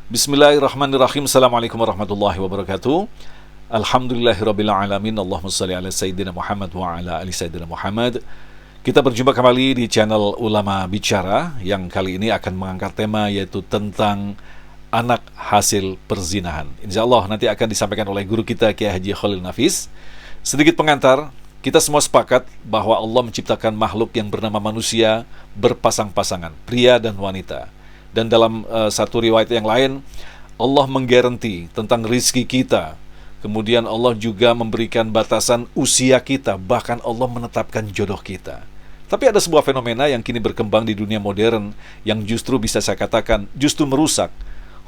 Bismillahirrahmanirrahim. Assalamualaikum warahmatullahi wabarakatuh. Alhamdulillahirrabbilalamin. Allahumma salli ala Sayyidina Muhammad wa ala ali Sayyidina Muhammad. Kita berjumpa kembali di channel Ulama Bicara, yang kali ini akan mengangkat tema yaitu tentang anak hasil perzinahan. Insya Allah nanti akan disampaikan oleh guru kita Kiai Haji Khalil Nafis. Sedikit pengantar, kita semua sepakat bahwa Allah menciptakan makhluk yang bernama manusia berpasang-pasangan, pria dan wanita. Dan dalam satu riwayat yang lain, Allah menggaranti tentang rizki kita. Kemudian Allah juga memberikan batasan usia kita, bahkan Allah menetapkan jodoh kita. Tapi ada sebuah fenomena yang kini berkembang di dunia modern, yang justru bisa saya katakan justru merusak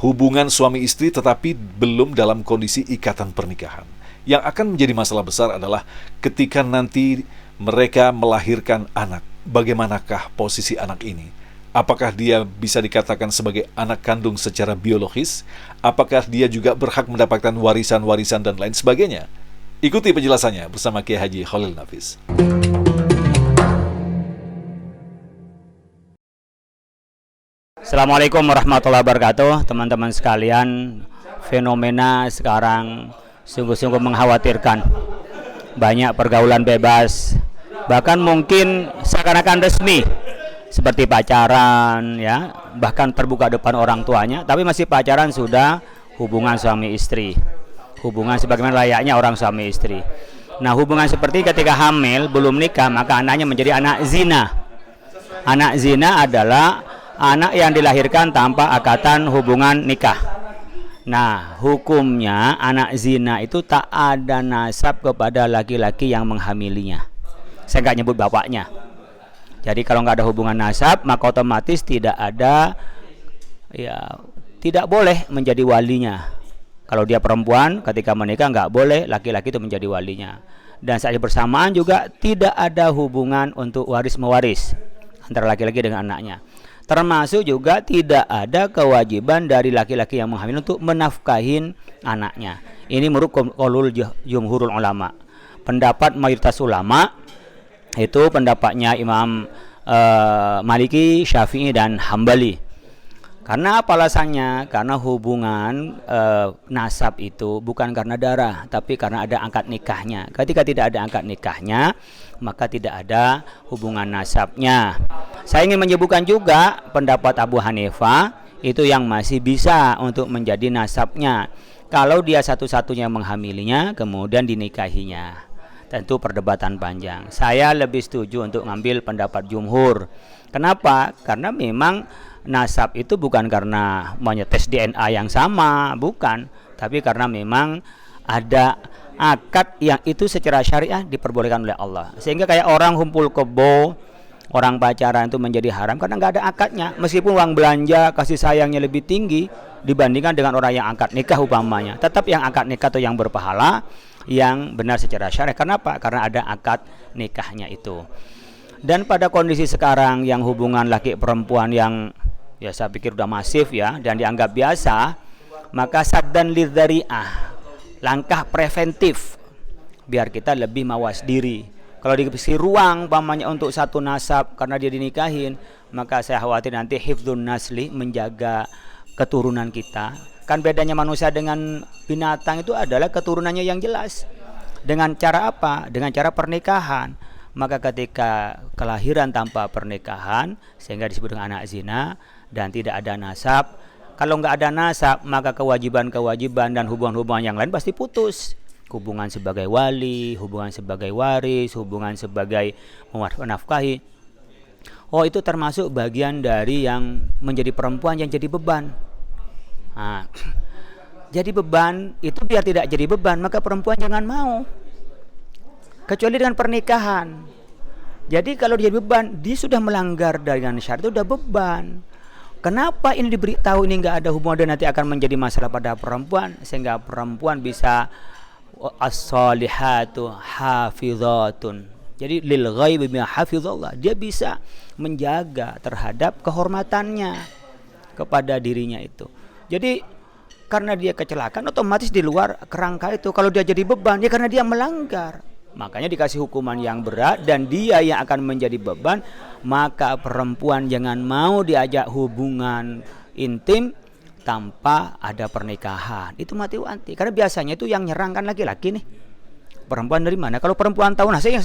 hubungan suami istri tetapi belum dalam kondisi ikatan pernikahan. Yang akan menjadi masalah besar adalah ketika nanti mereka melahirkan anak. Bagaimanakah posisi anak ini? Apakah dia bisa dikatakan sebagai anak kandung secara biologis? Apakah dia juga berhak mendapatkan warisan-warisan dan lain sebagainya? Ikuti penjelasannya bersama Kiai Haji Khalil Nafis. Assalamualaikum warahmatullahi wabarakatuh. Teman-teman sekalian, fenomena sekarang sungguh-sungguh mengkhawatirkan. Banyak pergaulan bebas, bahkan mungkin seakan-akan resmi, seperti pacaran, ya, bahkan terbuka depan orang tuanya, tapi masih pacaran sudah hubungan suami istri, hubungan sebagaimana layaknya orang suami istri. Nah, hubungan seperti ketika hamil belum nikah, maka anaknya menjadi anak zina. Anak zina adalah anak yang dilahirkan tanpa akatan hubungan nikah. Nah, hukumnya anak zina itu tak ada nasab kepada laki-laki yang menghamilinya. Saya nggak nyebut bapaknya. Jadi kalau nggak ada hubungan nasab, maka otomatis tidak ada, ya, tidak boleh menjadi walinya. Kalau dia perempuan, ketika menikah nggak boleh laki-laki itu menjadi walinya. Dan saat bersamaan juga tidak ada hubungan untuk waris-mewaris antara laki-laki dengan anaknya. Termasuk juga tidak ada kewajiban dari laki-laki yang menghamil untuk menafkahin anaknya. Ini menurut qaulul jumhurul ulama. Pendapat mayoritas ulama itu pendapatnya Imam Maliki, Syafi'i, dan Hambali. Karena apa alasannya? Karena hubungan nasab itu bukan karena darah, tapi karena ada akad nikahnya. Ketika tidak ada akad nikahnya, maka tidak ada hubungan nasabnya. Saya ingin menyebutkan juga pendapat Abu Hanifah itu yang masih bisa untuk menjadi nasabnya. Kalau dia satu-satunya menghamilinya, kemudian dinikahinya. Tentu perdebatan panjang. Saya lebih setuju untuk ngambil pendapat jumhur. Kenapa? Karena memang nasab itu bukan karena menyetes DNA yang sama, bukan. Tapi karena memang ada akad yang itu secara syariah diperbolehkan oleh Allah. Sehingga kayak orang kumpul kebo, orang pacaran itu menjadi haram karena nggak ada akadnya. Meskipun uang belanja, kasih sayangnya lebih tinggi dibandingkan dengan orang yang akad nikah umpamanya. Tetap yang akad nikah atau yang berpahala, yang benar secara syariah. Kenapa? Karena ada akad nikahnya itu. Dan pada kondisi sekarang yang hubungan laki perempuan yang, ya, saya pikir udah masif, ya, dan dianggap biasa, maka saddan lidzari'ah, langkah preventif biar kita lebih mawas diri. Kalau dikasih ruang pamannya untuk satu nasab karena dia dinikahin, maka saya khawatir nanti hifdzun nasli, menjaga keturunan kita. Kan bedanya manusia dengan binatang itu adalah keturunannya yang jelas. Dengan cara apa? Dengan cara pernikahan. Maka ketika kelahiran tanpa pernikahan, sehingga disebut dengan anak zina, dan tidak ada nasab. Kalau nggak ada nasab, maka kewajiban-kewajiban dan hubungan-hubungan yang lain pasti putus. Hubungan sebagai wali, hubungan sebagai waris, hubungan sebagai menafkahi. Oh, itu termasuk bagian dari yang menjadi perempuan yang jadi beban. Nah, jadi beban itu biar tidak jadi beban, maka perempuan jangan mau, kecuali dengan pernikahan. Jadi kalau dia beban, dia sudah melanggar dengan syariat, itu sudah beban. Kenapa ini diberitahu ini nggak ada hubungan dan nanti akan menjadi masalah pada perempuan, sehingga perempuan bisa as-salihatu hafizatun. Jadi lil ghaibi bima hafizallah, dia bisa menjaga terhadap kehormatannya kepada dirinya itu. Jadi karena dia kecelakaan, otomatis di luar kerangka itu. Kalau dia jadi beban, ya karena dia melanggar. Makanya dikasih hukuman yang berat dan dia yang akan menjadi beban. Maka perempuan jangan mau diajak hubungan intim tanpa ada pernikahan, itu mati-mati. Karena biasanya itu yang nyerang kan laki-laki nih. Perempuan dari mana? Kalau perempuan tahu, nah saya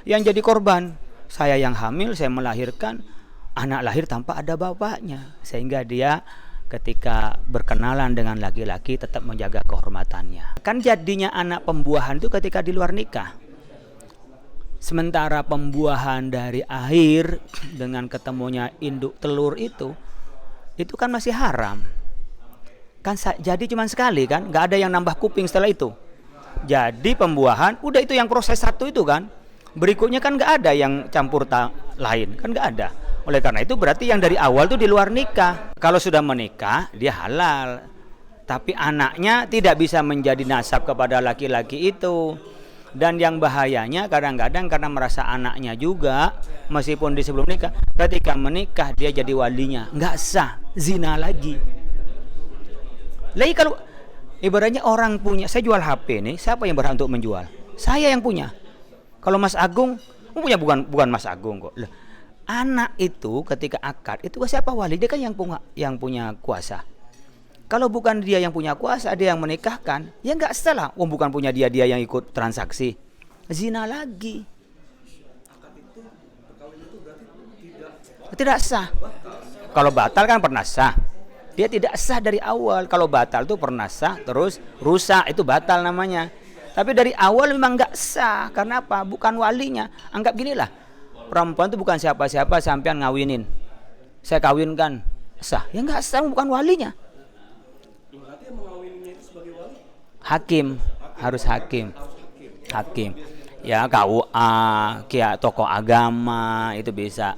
yang jadi korban. Saya yang hamil, saya melahirkan, anak lahir tanpa ada bapaknya. Sehingga dia ketika berkenalan dengan laki-laki tetap menjaga kehormatannya. Kan jadinya anak pembuahan itu ketika di luar nikah. Sementara pembuahan dari air dengan ketemunya induk telur itu kan masih haram. Kan jadi cuma sekali kan, nggak ada yang nambah kuping setelah itu. Jadi pembuahan, udah itu yang proses satu itu kan. Berikutnya kan nggak ada yang campur lain, kan nggak ada. Oleh karena itu berarti yang dari awal tuh di luar nikah. Kalau sudah menikah, dia halal. Tapi anaknya tidak bisa menjadi nasab kepada laki-laki itu. Dan yang bahayanya kadang-kadang karena merasa anaknya juga, meskipun di sebelum nikah, ketika menikah dia jadi walinya, nggak sah, zina lagi. Lagi kalau ibaratnya orang punya, saya jual HP nih, siapa yang berhak untuk menjual? Saya yang punya. Kalau Mas Agung, punya bukan Mas Agung kok. Anak itu ketika akad itu siapa wali? Dia kan yang punya kuasa. Kalau bukan dia yang punya kuasa, dia yang menikahkan, ya nggak salah. Bukan punya dia yang ikut transaksi, zina lagi. Tidak sah. Kalau batal kan pernah sah. Dia tidak sah dari awal. Kalau batal itu pernah sah, terus rusak itu batal namanya. Tapi dari awal memang nggak sah. Karena apa? Bukan walinya. Anggap ginilah, perempuan itu bukan siapa-siapa sampean ngawinin. Saya kawinkan, sah. Ya nggak sah, bukan walinya. Hakim, harus hakim. Ya KUA, kayak tokoh agama itu bisa.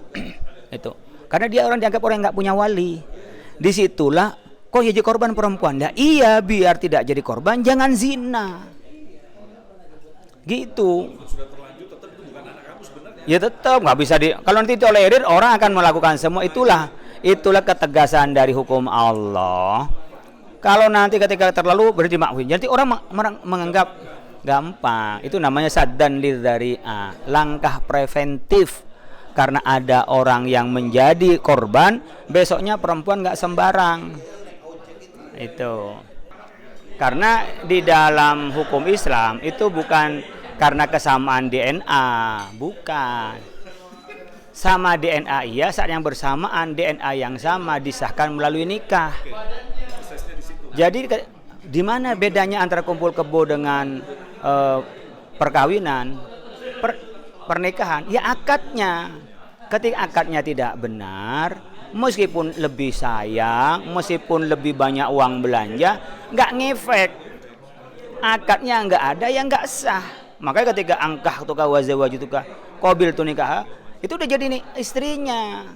Itu. Karena dia dianggap orang yang nggak punya wali. Disitulah kok jadi korban perempuan. Nah, iya, biar tidak jadi korban jangan zina. Gitu. Ya tetap nggak bisa kalau nanti tolerir orang akan melakukan semua. Itulah ketegasan dari hukum Allah. Kalau nanti ketika terlalu berarti makwin. Jadi orang menganggap gampang. Itu namanya saddan lidzari'ah, langkah preventif. Karena ada orang yang menjadi korban, besoknya perempuan nggak sembarang. Itu. Karena di dalam hukum Islam itu bukan karena kesamaan DNA, bukan. Sama DNA iya, saat yang bersamaan DNA yang sama disahkan melalui nikah. Jadi di mana bedanya antara kumpul kebo dengan perkawinan, pernikahan? Ya akadnya. Ketika akadnya tidak benar, meskipun lebih sayang, meskipun lebih banyak uang belanja, nggak ngefek. Akadnya nggak ada, ya nggak sah. Makanya ketika angkah tukah wazawaj tukah qabil tu nikah, itu udah jadi nih istrinya.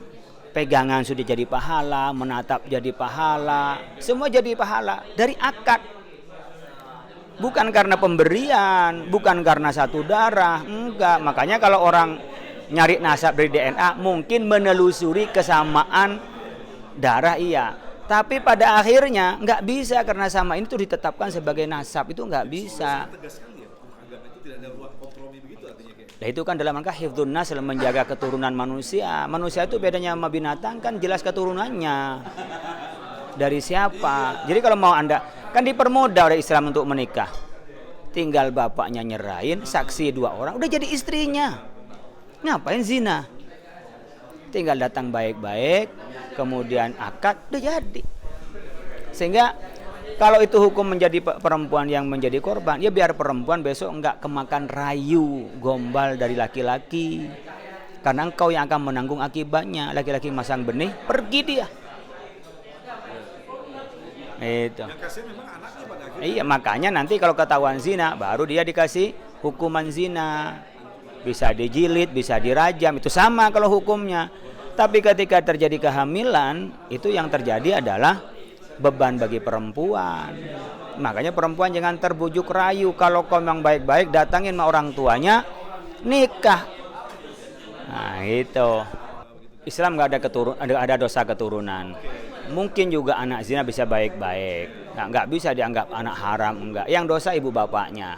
Pegangan sudah jadi pahala, menatap jadi pahala, semua jadi pahala dari akad. Bukan karena pemberian, bukan karena satu darah, enggak. Makanya kalau orang nyari nasab dari DNA mungkin menelusuri kesamaan darah iya. Tapi pada akhirnya nggak bisa karena sama ini tuh ditetapkan sebagai nasab, itu nggak bisa. Nah itu kan dalam rangka hifdzun nasl, menjaga keturunan manusia. Manusia itu bedanya sama binatang kan jelas keturunannya. Dari siapa? Jadi kalau mau Anda kan dipermudah oleh Islam untuk menikah. Tinggal bapaknya nyerahin, saksi 2 orang, udah jadi istrinya. Ngapain zina? Tinggal datang baik-baik, kemudian akad, udah jadi. Sehingga kalau itu hukum menjadi perempuan yang menjadi korban, ya biar perempuan besok enggak kemakan rayu gombal dari laki-laki. Karena engkau yang akan menanggung akibatnya. Laki-laki masang benih, pergi dia. Itu. Iya, makanya nanti kalau ketahuan zina, baru dia dikasih hukuman zina. Bisa dijilid, bisa dirajam, itu sama kalau hukumnya. Tapi ketika terjadi kehamilan, itu yang terjadi adalah beban bagi perempuan. Makanya perempuan jangan terbujuk rayu. Kalau kau memang baik-baik, datangin sama orang tuanya, nikah. Nah itu. Islam nggak ada dosa keturunan. Mungkin juga anak zina bisa baik-baik. Nggak bisa dianggap anak haram, enggak. Yang dosa ibu bapaknya.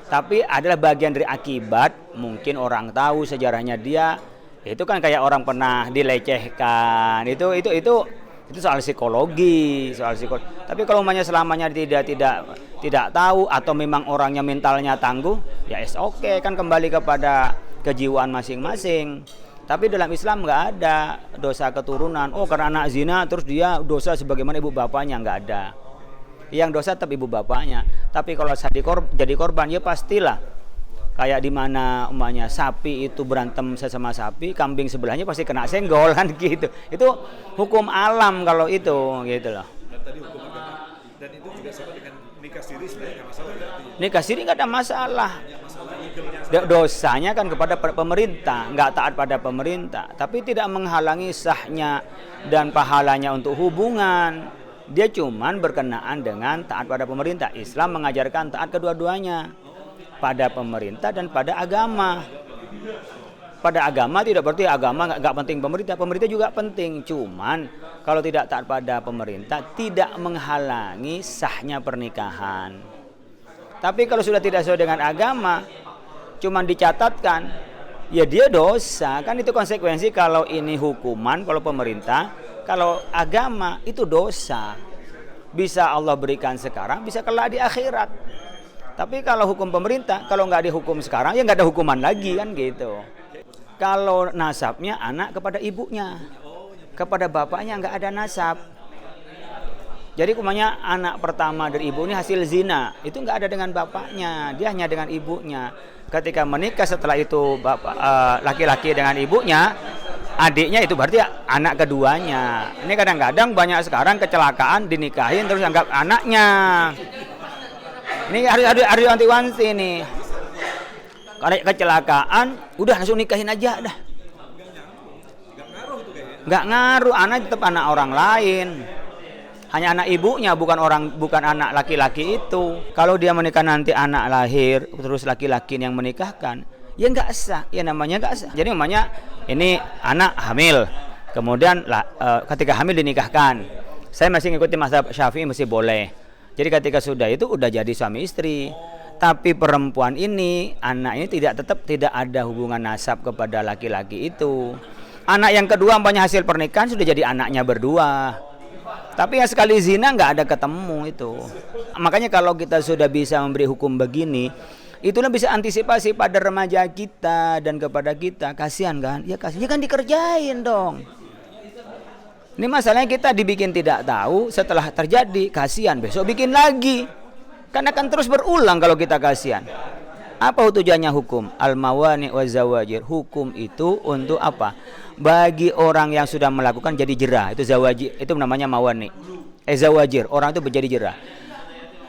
Tapi adalah bagian dari akibat. Mungkin orang tahu sejarahnya dia, itu kan kayak orang pernah dilecehkan. Itu Itu soal psikologi, Tapi kalau umpamanya selamanya tidak tahu atau memang orangnya mentalnya tangguh, ya oke, kan kembali kepada kejiwaan masing-masing. Tapi dalam Islam nggak ada dosa keturunan. Oh, karena anak zina terus dia dosa sebagaimana ibu bapaknya, nggak ada. Yang dosa tetap ibu bapaknya. Tapi kalau jadi korban, ya pastilah. Kayak di mana umpamanya sapi itu berantem sesama sapi, kambing sebelahnya pasti kena senggol kan gitu. Itu hukum alam kalau itu, gitu loh. Dan tadi hukum agama, dan itu juga sama dengan nikah siri sebenarnya nggak masalah ya? Nikah siri nggak ada masalah. Dosanya kan kepada pemerintah, nggak taat pada pemerintah, tapi tidak menghalangi sahnya dan pahalanya untuk hubungan. Dia cuman berkenaan dengan taat pada pemerintah. Islam mengajarkan taat kedua-duanya, pada pemerintah dan pada agama. Pada agama tidak berarti agama nggak penting pemerintah. Pemerintah juga penting, cuman kalau tidak taat pada pemerintah tidak menghalangi sahnya pernikahan. Tapi kalau sudah tidak sesuai dengan agama, cuman dicatatkan, ya dia dosa. Kan itu konsekuensi kalau ini hukuman, kalau pemerintah, kalau agama itu dosa. Bisa Allah berikan sekarang, bisa kelak di akhirat. Tapi kalau hukum pemerintah, kalau nggak dihukum sekarang, ya nggak ada hukuman lagi kan gitu. Kalau nasabnya anak kepada ibunya, kepada bapaknya nggak ada nasab. Jadi umumnya anak pertama dari ibu ini hasil zina, itu nggak ada dengan bapaknya, dia hanya dengan ibunya. Ketika menikah setelah itu laki-laki dengan ibunya, adiknya itu berarti anak keduanya. Ini kadang-kadang banyak sekarang kecelakaan dinikahin terus anggap anaknya. Ini harus anti-wanti nih. Kalau kecelakaan, udah langsung nikahin aja dah. Nggak ngaruh, anak tetap anak orang lain. Hanya anak ibunya, bukan anak laki-laki itu. Kalau dia menikah nanti anak lahir, terus laki-laki yang menikahkan, ya nggak sah. Ya namanya nggak sah. Jadi namanya ini anak hamil, kemudian ketika hamil dinikahkan. Saya masih ngikutin mazhab Syafi'i masih boleh. Jadi ketika sudah itu udah jadi suami istri. Tapi perempuan ini, anak ini tetap tidak ada hubungan nasab kepada laki-laki itu. Anak yang kedua banyak hasil pernikahan sudah jadi anaknya berdua. Tapi yang sekali zina nggak ada ketemu itu. Makanya kalau kita sudah bisa memberi hukum begini, itulah bisa antisipasi pada remaja kita dan kepada kita. Kasihan kan? Ya kasihan, ya kan dikerjain dong. Ini masalahnya kita dibikin tidak tahu, setelah terjadi kasihan, besok bikin lagi. Karena akan terus berulang kalau kita kasihan. Apa tujuannya hukum? Al-mawani wa zawajir. Hukum itu untuk apa? Bagi orang yang sudah melakukan jadi jerah. Itu zawajir, itu namanya mawani. Zawajir, orang itu menjadi jerah.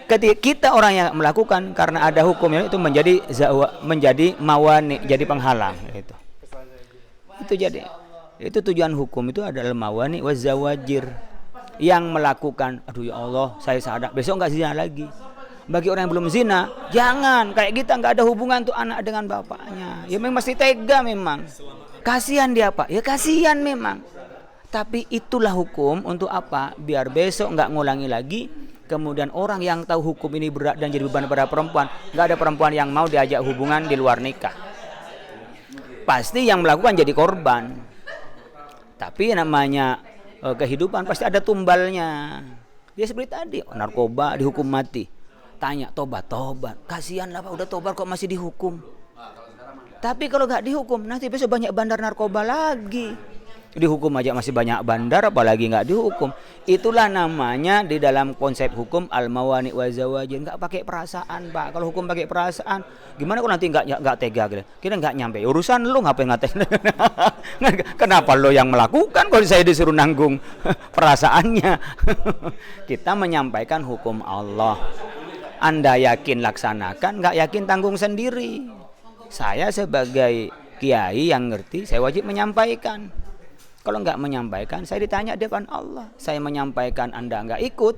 Ketika kita orang yang melakukan karena ada hukumnya itu menjadi mawani, jadi penghalang gitu. Itu jadi. Itu tujuan hukum itu adalah mawani wa zawajir. Yang melakukan, aduh ya Allah, saya sadar besok enggak zina lagi. Bagi orang yang belum zina, jangan kayak kita nggak ada hubungan tuh anak dengan bapaknya. Ya memang masih tega memang. Kasihan dia Pak, ya kasihan memang. Tapi itulah hukum untuk apa? Biar besok nggak ngulangi lagi. Kemudian orang yang tahu hukum ini berat dan jadi beban pada perempuan, nggak ada perempuan yang mau diajak hubungan di luar nikah. Pasti yang melakukan jadi korban. Tapi namanya kehidupan pasti ada tumbalnya. Dia seperti tadi, narkoba dihukum mati. Tanya tobat, kasihan lah Pak, udah tobat kok masih dihukum. Tapi kalau nggak dihukum, nanti besok banyak bandar narkoba lagi. Dihukum aja masih banyak bandar, apalagi nggak dihukum. Itulah namanya di dalam konsep hukum al-mawani wa zawajin. Nggak pakai perasaan Pak. Kalau hukum pakai perasaan, gimana kalau nanti nggak tega gitu? Kita nggak nyampe. Urusan lu ngapain ngatain? Kenapa lo yang melakukan kalau saya disuruh nanggung perasaannya? Kita menyampaikan hukum Allah. Anda yakin laksanakan, nggak yakin tanggung sendiri. Saya sebagai kiai yang ngerti, saya wajib menyampaikan. Kalau nggak menyampaikan, saya ditanya depan Allah. Saya menyampaikan, Anda nggak ikut.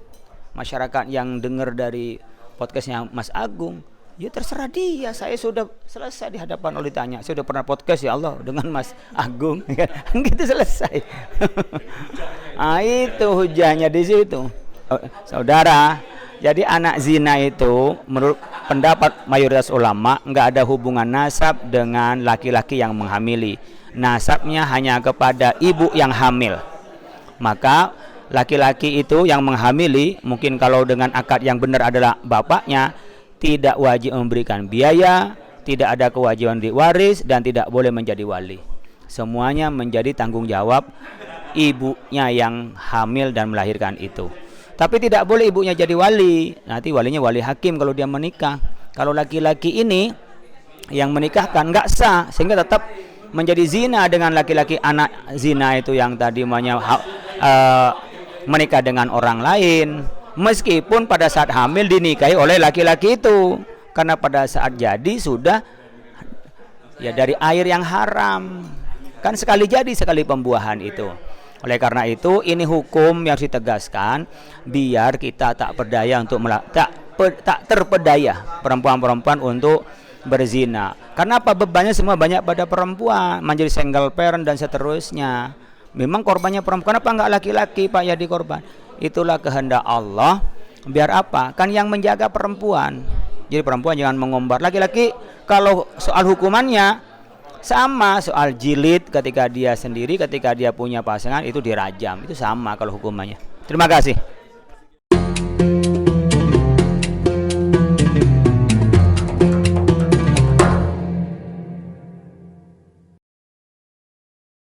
Masyarakat yang dengar dari podcastnya Mas Agung, ya terserah dia. Saya sudah selesai di hadapan Allah ditanya. Saya sudah pernah podcast ya Allah dengan Mas Agung, gitu selesai. Nah, itu hujahnya di situ, saudara. Jadi anak zina itu menurut pendapat mayoritas ulama nggak ada hubungan nasab dengan laki-laki yang menghamili. Nasabnya hanya kepada ibu yang hamil. Maka laki-laki itu yang menghamili, mungkin kalau dengan akad yang benar adalah bapaknya, tidak wajib memberikan biaya, tidak ada kewajiban diwaris, dan tidak boleh menjadi wali. Semuanya menjadi tanggung jawab ibunya yang hamil dan melahirkan itu. Tapi tidak boleh ibunya jadi wali, nanti walinya wali hakim kalau dia menikah. Kalau laki-laki ini yang menikahkan nggak sah, sehingga tetap menjadi zina dengan laki-laki anak zina itu yang tadi menikah dengan orang lain, meskipun pada saat hamil dinikahi oleh laki-laki itu, karena pada saat jadi sudah ya dari air yang haram, kan sekali jadi sekali pembuahan itu. Oleh karena itu ini hukum yang harus ditegaskan biar kita tak berdaya untuk tak terpedaya perempuan-perempuan untuk berzina. Karena apa, bebannya semua banyak pada perempuan, menjadi single parent dan seterusnya. Memang korbannya perempuan, apa enggak laki-laki Pak jadi korban? Itulah kehendak Allah. Biar apa? Kan yang menjaga perempuan. Jadi perempuan jangan mengumbar. Laki-laki kalau soal hukumannya sama, soal jilid ketika dia sendiri, ketika dia punya pasangan itu dirajam. Itu sama kalau hukumannya. Terima kasih.